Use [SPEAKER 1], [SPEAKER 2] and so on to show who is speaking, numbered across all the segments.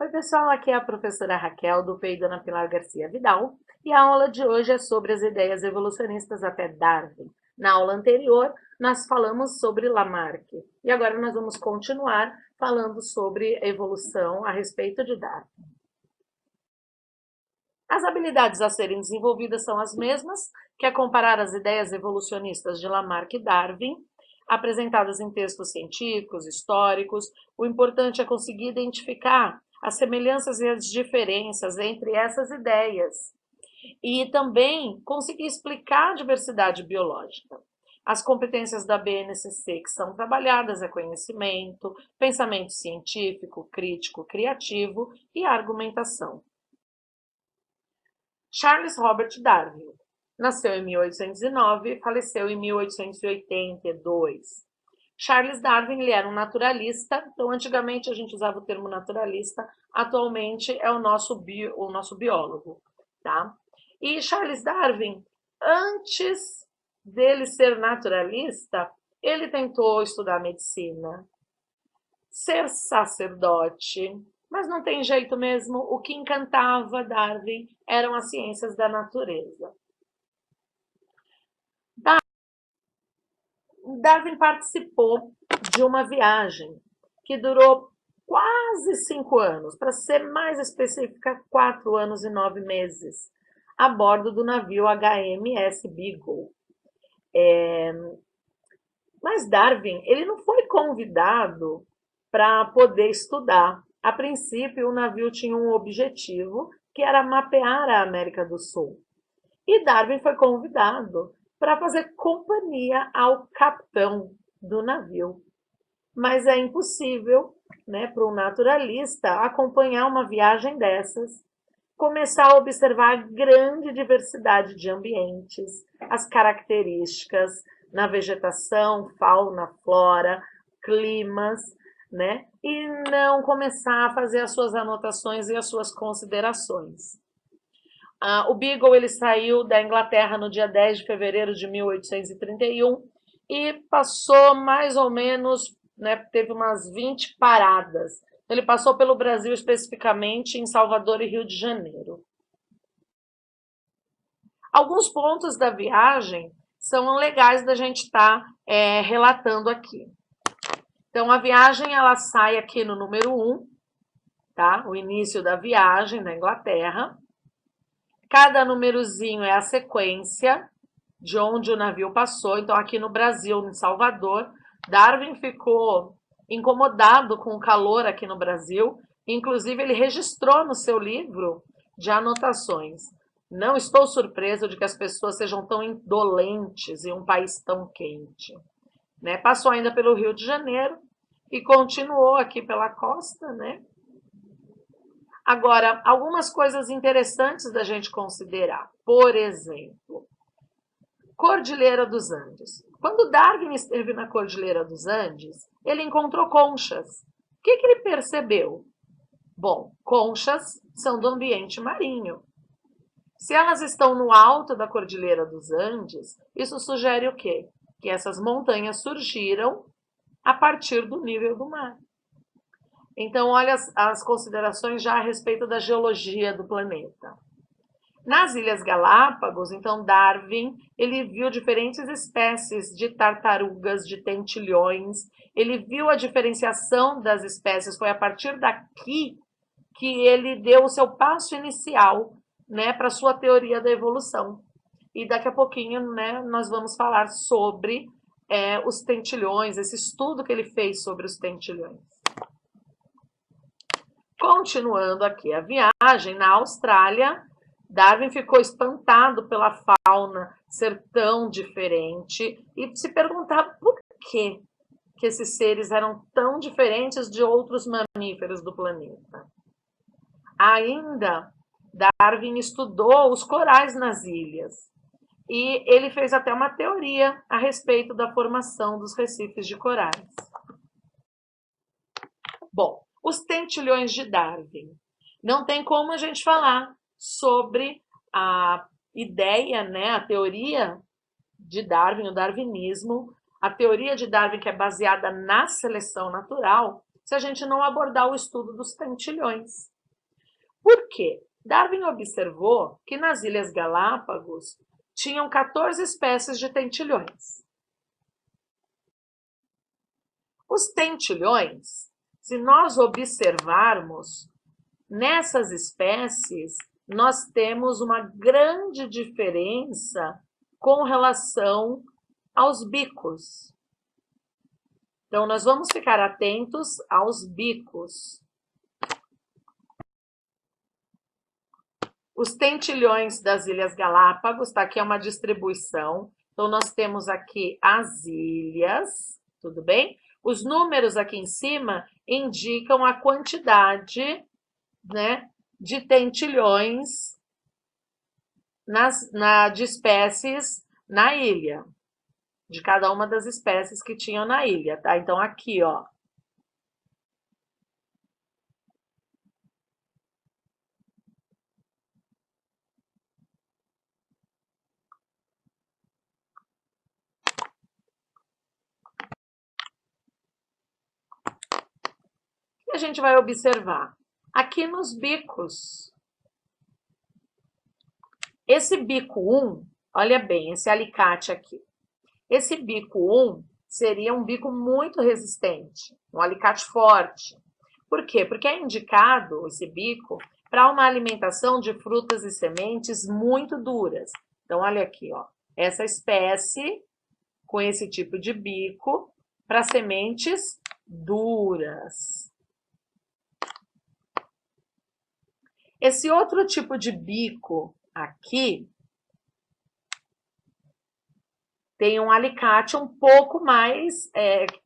[SPEAKER 1] Oi, pessoal, aqui é a professora Raquel do PEI Dona Pilar Garcia Vidal e a aula de hoje é sobre as ideias evolucionistas até Darwin. Na aula anterior, nós falamos sobre Lamarck e agora nós vamos continuar falando sobre evolução a respeito de Darwin. As habilidades a serem desenvolvidas são as mesmas, que é comparar as ideias evolucionistas de Lamarck e Darwin, apresentadas em textos científicos, históricos. O importante é conseguir identificar as semelhanças e as diferenças entre essas ideias e também conseguir explicar a diversidade biológica. As competências da BNCC que são trabalhadas é conhecimento, pensamento científico, crítico, criativo e argumentação. Charles Robert Darwin nasceu em 1809 e faleceu em 1882. Charles Darwin ele era um naturalista, então antigamente a gente usava o termo naturalista, atualmente é o nosso biólogo. Tá? E Charles Darwin, antes dele ser naturalista, ele tentou estudar medicina, ser sacerdote, mas não tem jeito mesmo, o que encantava Darwin eram as ciências da natureza. Darwin participou de uma viagem que durou quase 5 anos, para ser mais específica, 4 anos e 9 meses, a bordo do navio HMS Beagle. Mas Darwin ele não foi convidado para poder estudar. A princípio, o navio tinha um objetivo, que era mapear a América do Sul. E Darwin foi convidado para fazer companhia ao capitão do navio. Mas é impossível, né, para um naturalista acompanhar uma viagem dessas, começar a observar a grande diversidade de ambientes, as características na vegetação, fauna, flora, climas, né? E não começar a fazer as suas anotações e as suas considerações. O Beagle ele saiu da Inglaterra no dia 10 de fevereiro de 1831 e passou mais ou menos, né, teve umas 20 paradas. Ele passou pelo Brasil especificamente em Salvador e Rio de Janeiro. Alguns pontos da viagem são legais da gente estar relatando aqui. Então, a viagem ela sai aqui no número 1, tá? O início da viagem da Inglaterra. Cada númerozinho é a sequência de onde o navio passou. Então, aqui no Brasil, em Salvador, Darwin ficou incomodado com o calor aqui no Brasil. Inclusive, ele registrou no seu livro de anotações: não estou surpreso de que as pessoas sejam tão indolentes em um país tão quente. Né? Passou ainda pelo Rio de Janeiro e continuou aqui pela costa, né? Agora, algumas coisas interessantes da gente considerar. Por exemplo, Cordilheira dos Andes. Quando Darwin esteve na Cordilheira dos Andes, ele encontrou conchas. O que ele percebeu? Bom, conchas são do ambiente marinho. Se elas estão no alto da Cordilheira dos Andes, isso sugere o quê? Que essas montanhas surgiram a partir do nível do mar. Então, olha as considerações já a respeito da geologia do planeta. Nas Ilhas Galápagos, então, Darwin, ele viu diferentes espécies de tartarugas, de tentilhões, ele viu a diferenciação das espécies, foi a partir daqui que ele deu o seu passo inicial, né, para a sua teoria da evolução. E daqui a pouquinho, né, nós vamos falar sobre os tentilhões, esse estudo que ele fez sobre os tentilhões. Continuando aqui a viagem, na Austrália, Darwin ficou espantado pela fauna ser tão diferente e se perguntar por que esses seres eram tão diferentes de outros mamíferos do planeta. Ainda, Darwin estudou os corais nas ilhas e ele fez até uma teoria a respeito da formação dos recifes de corais. Bom, os tentilhões de Darwin. Não tem como a gente falar sobre a ideia, né, a teoria de Darwin, o darwinismo, a teoria de Darwin que é baseada na seleção natural, se a gente não abordar o estudo dos tentilhões. Por quê? Darwin observou que nas Ilhas Galápagos tinham 14 espécies de tentilhões. Os tentilhões, se nós observarmos nessas espécies, nós temos uma grande diferença com relação aos bicos. Então, nós vamos ficar atentos aos bicos. Os tentilhões das Ilhas Galápagos, tá? Aqui é uma distribuição. Então, nós temos aqui as ilhas, tudo bem? Os números aqui em cima indicam a quantidade, né, de tentilhões de espécies na ilha, de cada uma das espécies que tinham na ilha, tá? Então, aqui, ó. E a gente vai observar aqui nos bicos. Esse bico 1, olha bem, esse alicate aqui. Esse bico 1 seria um bico muito resistente, um alicate forte. Por quê? Porque é indicado esse bico para uma alimentação de frutas e sementes muito duras. Então, olha aqui, ó, essa espécie com esse tipo de bico para sementes duras. Esse outro tipo de bico aqui tem um alicate um pouco mais,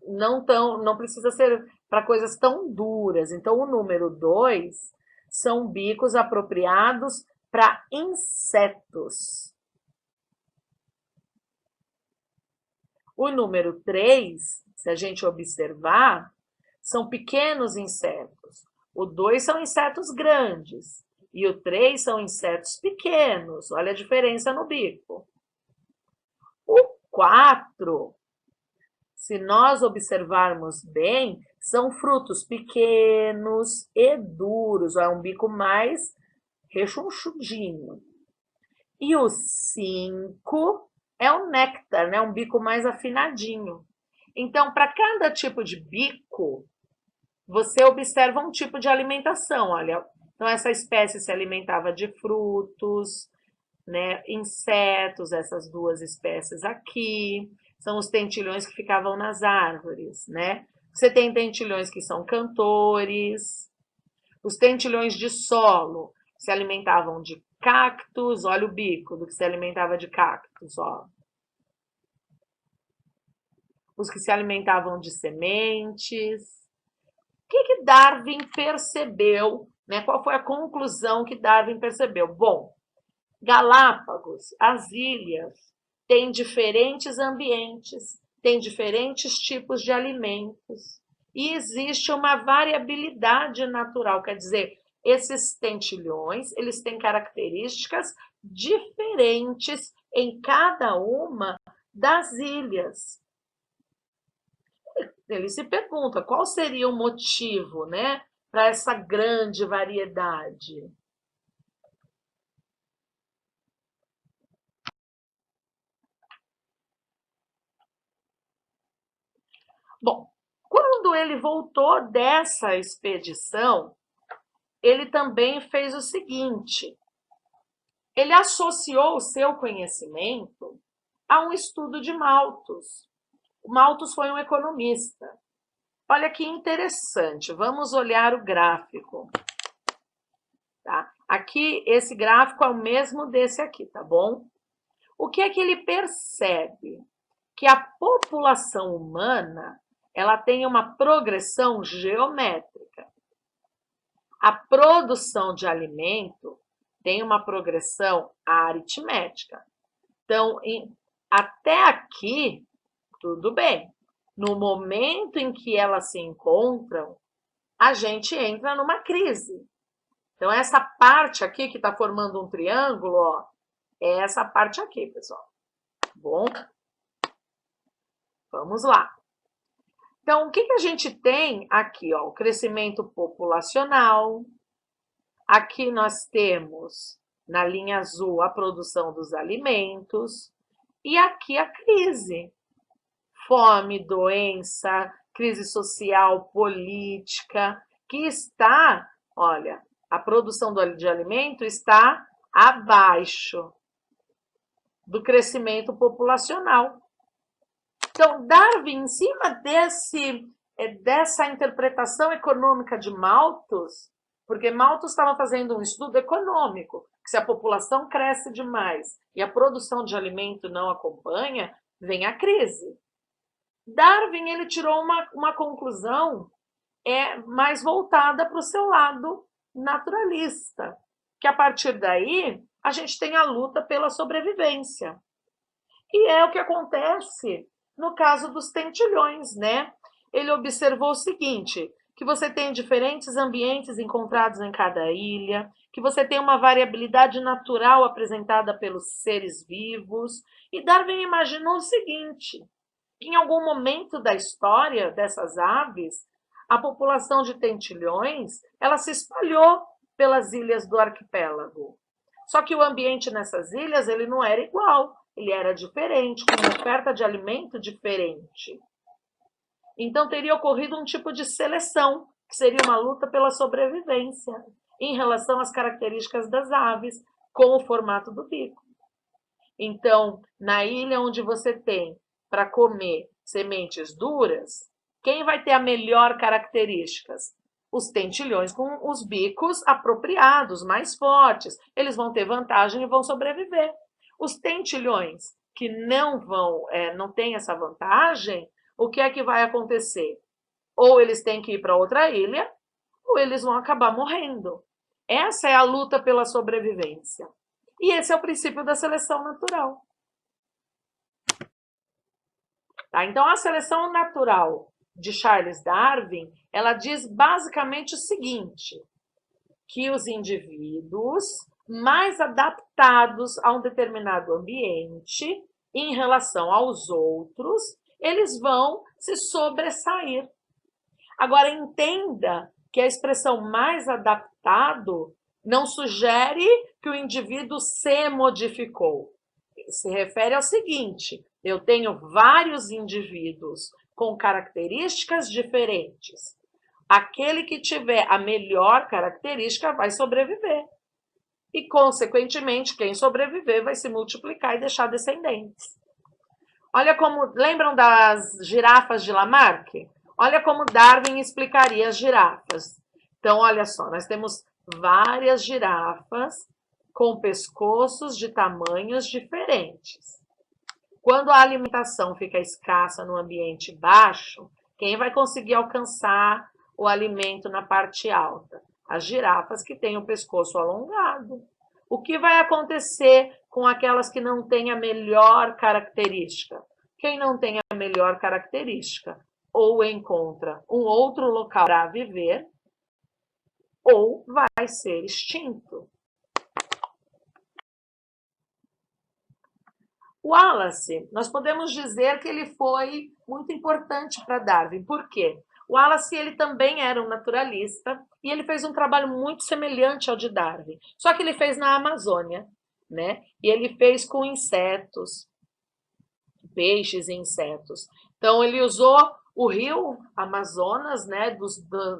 [SPEAKER 1] não precisa ser para coisas tão duras. Então, o número 2 são bicos apropriados para insetos. O número 3, se a gente observar, são pequenos insetos. O 2 são insetos grandes e o 3 são insetos pequenos. Olha a diferença no bico. O 4, se nós observarmos bem, são frutos pequenos e duros. É um bico mais rechonchudinho. E o 5 é o néctar, né? Um bico mais afinadinho. Então, para cada tipo de bico, você observa um tipo de alimentação. Olha, então essa espécie se alimentava de frutos, né, insetos, essas duas espécies aqui, são os tentilhões que ficavam nas árvores, né? Você tem tentilhões que são cantores, os tentilhões de solo se alimentavam de cactos, olha o bico do que se alimentava de cactos, ó. Os que se alimentavam de sementes. O que Darwin percebeu, né? Qual foi a conclusão que Darwin percebeu? Bom, Galápagos, as ilhas, têm diferentes ambientes, têm diferentes tipos de alimentos e existe uma variabilidade natural, quer dizer, esses tentilhões, eles têm características diferentes em cada uma das ilhas. Ele se pergunta qual seria o motivo, né, para essa grande variedade. Bom, quando ele voltou dessa expedição, ele também fez o seguinte: ele associou o seu conhecimento a um estudo de Malthus. O Malthus foi um economista. Olha que interessante, vamos olhar o gráfico. Tá? Aqui, esse gráfico é o mesmo desse aqui, tá bom? O que é que ele percebe? Que a população humana, ela tem uma progressão geométrica. A produção de alimento tem uma progressão aritmética. Então, até aqui, tudo bem. No momento em que elas se encontram, a gente entra numa crise. Então, essa parte aqui que está formando um triângulo, ó, é essa parte aqui, pessoal. Bom, vamos lá. Então, o que a gente tem aqui? Ó, o crescimento populacional, Aqui nós temos, na linha azul, a produção dos alimentos. E aqui a crise. Fome, doença, crise social, política, que está, olha, a produção de alimento está abaixo do crescimento populacional. Então, Darwin, em cima dessa interpretação econômica de Malthus, porque Malthus estava fazendo um estudo econômico, que se a população cresce demais e a produção de alimento não acompanha, vem a crise. Darwin ele tirou uma conclusão mais voltada para o seu lado naturalista, que a partir daí a gente tem a luta pela sobrevivência. E é o que acontece no caso dos tentilhões, né? Ele observou o seguinte, que você tem diferentes ambientes encontrados em cada ilha, que você tem uma variabilidade natural apresentada pelos seres vivos, e Darwin imaginou o seguinte, que em algum momento da história dessas aves, a população de tentilhões, ela se espalhou pelas ilhas do arquipélago. Só que o ambiente nessas ilhas, ele não era igual, ele era diferente, com uma oferta de alimento diferente. Então teria ocorrido um tipo de seleção, que seria uma luta pela sobrevivência, em relação às características das aves, com o formato do bico. Então, na ilha onde você tem para comer sementes duras, quem vai ter a melhor características? Os tentilhões com os bicos apropriados, mais fortes. Eles vão ter vantagem e vão sobreviver. Os tentilhões que não têm essa vantagem, o que é que vai acontecer? Ou eles têm que ir para outra ilha, ou eles vão acabar morrendo. Essa é a luta pela sobrevivência. E esse é o princípio da seleção natural. Tá? Então, a seleção natural de Charles Darwin, ela diz basicamente o seguinte, que os indivíduos mais adaptados a um determinado ambiente em relação aos outros, eles vão se sobressair. Agora, entenda que a expressão mais adaptado não sugere que o indivíduo se modificou. Se refere ao seguinte, eu tenho vários indivíduos com características diferentes. Aquele que tiver a melhor característica vai sobreviver. E, consequentemente, quem sobreviver vai se multiplicar e deixar descendentes. Olha como, lembram das girafas de Lamarck? Olha como Darwin explicaria as girafas. Então, olha só, nós temos várias girafas com pescoços de tamanhos diferentes. Quando a alimentação fica escassa no ambiente baixo, quem vai conseguir alcançar o alimento na parte alta? As girafas que têm o pescoço alongado. O que vai acontecer com aquelas que não têm a melhor característica? Quem não tem a melhor característica ou encontra um outro local para viver, ou vai ser extinto. Wallace, nós podemos dizer que ele foi muito importante para Darwin. Por quê? Wallace ele também era um naturalista e ele fez um trabalho muito semelhante ao de Darwin. Só que ele fez na Amazônia, né? E ele fez com insetos, peixes e insetos. Então ele usou o rio Amazonas, né?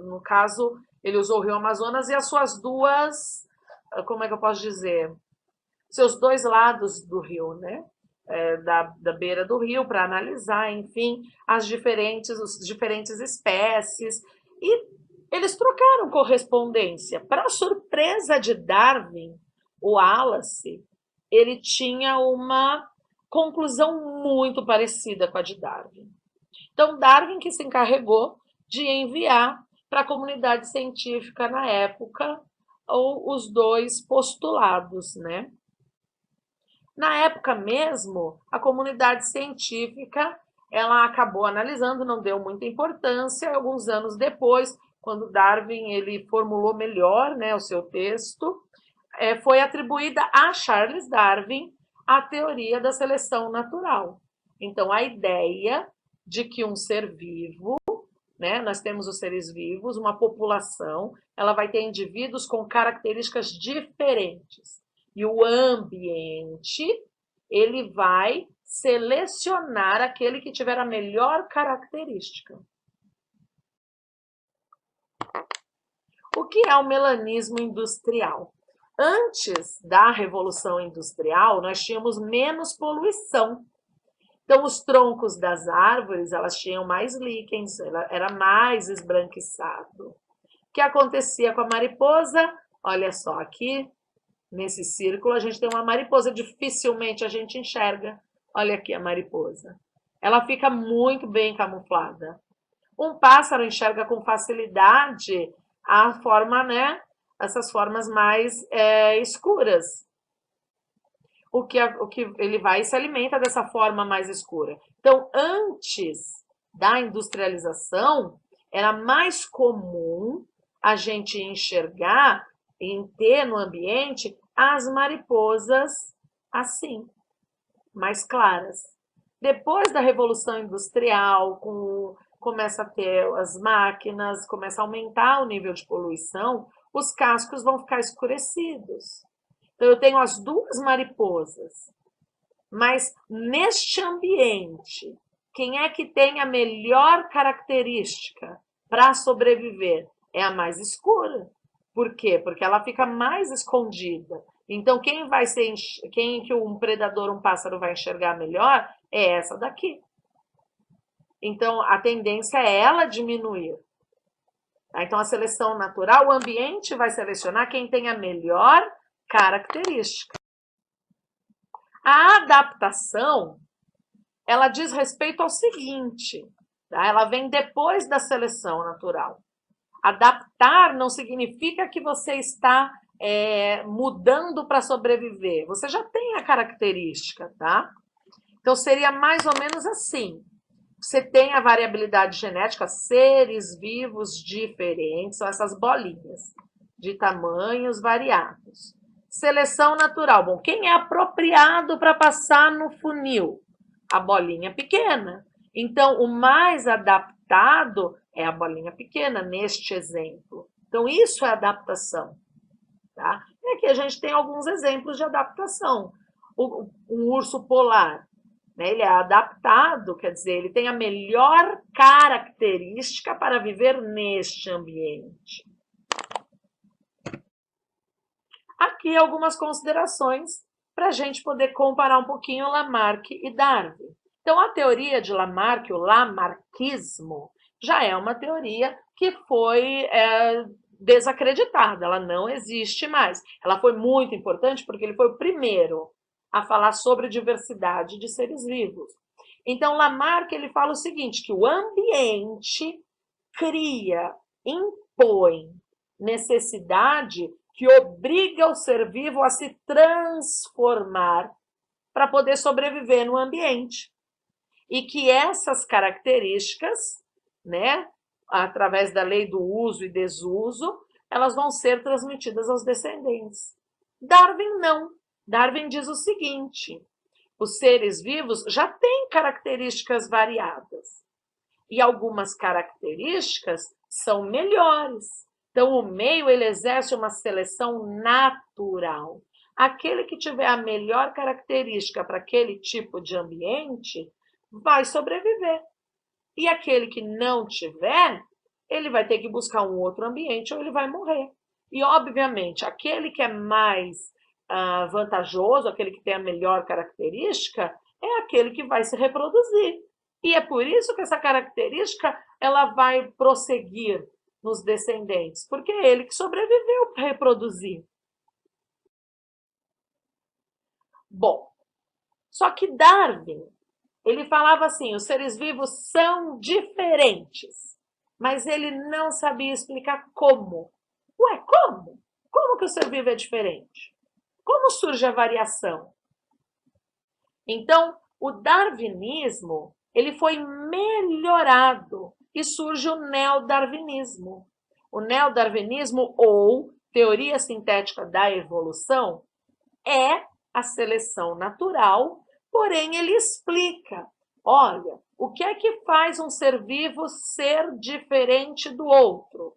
[SPEAKER 1] No caso, ele usou o rio Amazonas e as suas duas, como é que eu posso dizer? Seus dois lados do rio, né? Da beira do rio para analisar, enfim, as diferentes espécies. E eles trocaram correspondência. Para surpresa de Darwin, o Wallace, ele tinha uma conclusão muito parecida com a de Darwin. Então, Darwin que se encarregou de enviar para a comunidade científica na época os dois postulados, né? Na época mesmo, a comunidade científica ela acabou analisando, não deu muita importância. Alguns anos depois, quando Darwin ele formulou melhor, né, o seu texto, foi atribuída a Charles Darwin a teoria da seleção natural. Então, a ideia de que um ser vivo, né? Nós temos os seres vivos, uma população, ela vai ter indivíduos com características diferentes. E o ambiente, ele vai selecionar aquele que tiver a melhor característica. O que é o melanismo industrial? Antes da Revolução Industrial, nós tínhamos menos poluição. Então, os troncos das árvores, elas tinham mais líquens, era mais esbranquiçado. O que acontecia com a mariposa? Olha só, aqui nesse círculo a gente tem uma mariposa, dificilmente a gente enxerga. Olha aqui a mariposa. Ela fica muito bem camuflada. Um pássaro enxerga com facilidade a forma, né? Essas formas mais escuras. O que ele vai e se alimenta dessa forma mais escura. Então, antes da industrialização, era mais comum a gente enxergar, em ter no ambiente, as mariposas assim, mais claras. Depois da Revolução Industrial, começa a ter as máquinas, começa a aumentar o nível de poluição, os cascos vão ficar escurecidos. Então, eu tenho as duas mariposas, mas neste ambiente, quem é que tem a melhor característica para sobreviver? É a mais escura. Por quê? Porque ela fica mais escondida. Então, quem que um predador, um pássaro vai enxergar melhor é essa daqui. Então, a tendência é ela diminuir. Então, a seleção natural, o ambiente vai selecionar quem tem a melhor característica. A adaptação, ela diz respeito ao seguinte, tá? Ela vem depois da seleção natural. Adaptar não significa que você está mudando para sobreviver. Você já tem a característica, tá? Então, seria mais ou menos assim. Você tem a variabilidade genética, seres vivos diferentes, são essas bolinhas, de tamanhos variados. Seleção natural. Bom, quem é apropriado para passar no funil? A bolinha pequena. Então, o mais adaptado é a bolinha pequena, neste exemplo. Então, isso é adaptação. Tá? E aqui a gente tem alguns exemplos de adaptação. Um urso polar, né, ele é adaptado, quer dizer, ele tem a melhor característica para viver neste ambiente. Aqui algumas considerações para a gente poder comparar um pouquinho Lamarck e Darwin. Então, a teoria de Lamarck, o lamarckismo, já é uma teoria que foi desacreditada, ela não existe mais. Ela foi muito importante porque ele foi o primeiro a falar sobre diversidade de seres vivos. Então, Lamarck ele fala o seguinte, que o ambiente cria, impõe necessidade que obriga o ser vivo a se transformar para poder sobreviver no ambiente. E que essas características, né, através da lei do uso e desuso, elas vão ser transmitidas aos descendentes. Darwin não. Darwin diz o seguinte, os seres vivos já têm características variadas. E algumas características são melhores. Então, o meio ele exerce uma seleção natural. Aquele que tiver a melhor característica para aquele tipo de ambiente vai sobreviver. E aquele que não tiver, ele vai ter que buscar um outro ambiente ou ele vai morrer. E, obviamente, aquele que é mais vantajoso, aquele que tem a melhor característica, é aquele que vai se reproduzir. E é por isso que essa característica ela vai prosseguir nos descendentes, porque é ele que sobreviveu para reproduzir. Bom, só que Darwin, ele falava assim, os seres vivos são diferentes, mas ele não sabia explicar como. Ué, como? Como que o ser vivo é diferente? Como surge a variação? Então, o darwinismo ele foi melhorado e surge o neodarwinismo. O neodarwinismo, ou teoria sintética da evolução, é a seleção natural, porém ele explica Olha, o que é que faz um ser vivo ser diferente do outro?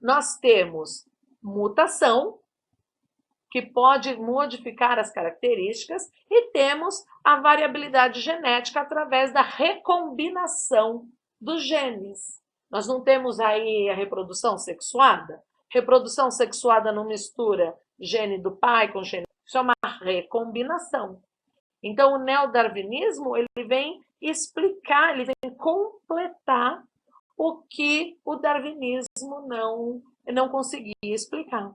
[SPEAKER 1] Nós temos mutação, que pode modificar as características, e temos a variabilidade genética através da recombinação dos genes. Nós não temos aí a reprodução sexuada? Reprodução sexuada não mistura gene do pai com gene, isso é uma recombinação. Então, o neodarwinismo, ele vem explicar, ele vem completar o que o darwinismo não conseguia explicar.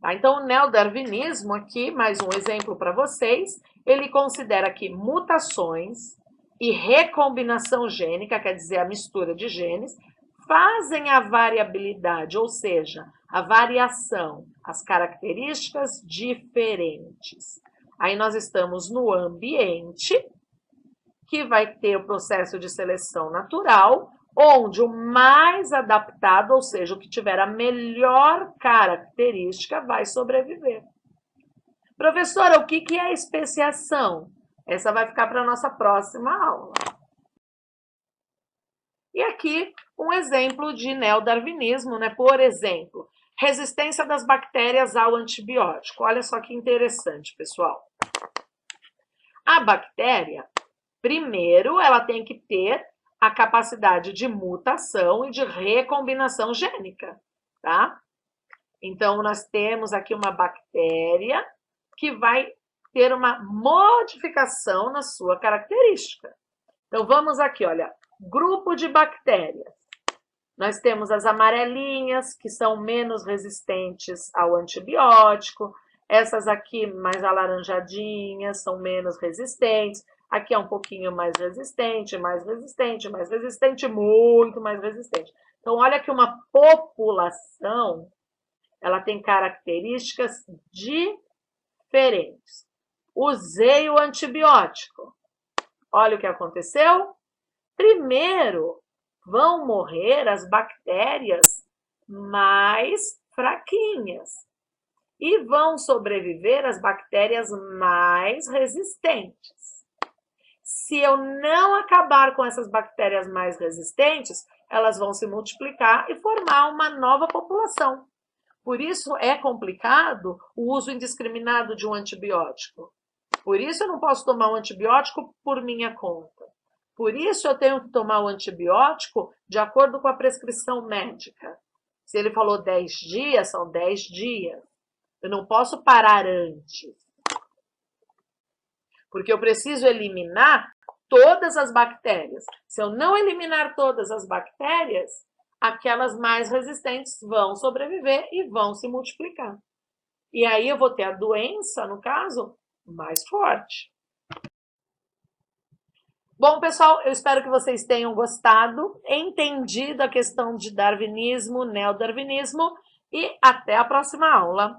[SPEAKER 1] Tá? Então, o neodarwinismo aqui, mais um exemplo para vocês, ele considera que mutações e recombinação gênica, quer dizer, a mistura de genes, fazem a variabilidade, ou seja, a variação, as características diferentes. Aí nós estamos no ambiente, que vai ter o processo de seleção natural, onde o mais adaptado, ou seja, o que tiver a melhor característica, vai sobreviver. Professora, o que é especiação? Essa vai ficar para a nossa próxima aula. E aqui um exemplo de neodarwinismo, né? Por exemplo, resistência das bactérias ao antibiótico. Olha só que interessante, pessoal. A bactéria, primeiro, ela tem que ter a capacidade de mutação e de recombinação gênica, tá? Então, nós temos aqui uma bactéria que vai ter uma modificação na sua característica. Então, vamos aqui, olha, grupo de bactérias. Nós temos as amarelinhas, que são menos resistentes ao antibiótico. Essas aqui, mais alaranjadinhas, são menos resistentes. Aqui é um pouquinho mais resistente, mais resistente, mais resistente, muito mais resistente. Então, olha que uma população, ela tem características diferentes. Usei o antibiótico. Olha o que aconteceu. Primeiro, vão morrer as bactérias mais fraquinhas. E vão sobreviver as bactérias mais resistentes. Se eu não acabar com essas bactérias mais resistentes, elas vão se multiplicar e formar uma nova população. Por isso é complicado o uso indiscriminado de um antibiótico. Por isso eu não posso tomar um antibiótico por minha conta. Por isso eu tenho que tomar o antibiótico de acordo com a prescrição médica. Se ele falou 10 dias, são 10 dias. Eu não posso parar antes. Porque eu preciso eliminar todas as bactérias. Se eu não eliminar todas as bactérias, aquelas mais resistentes vão sobreviver e vão se multiplicar. E aí eu vou ter a doença, no caso, mais forte. Bom, pessoal, eu espero que vocês tenham gostado, entendido a questão de darwinismo, neodarwinismo, e até a próxima aula.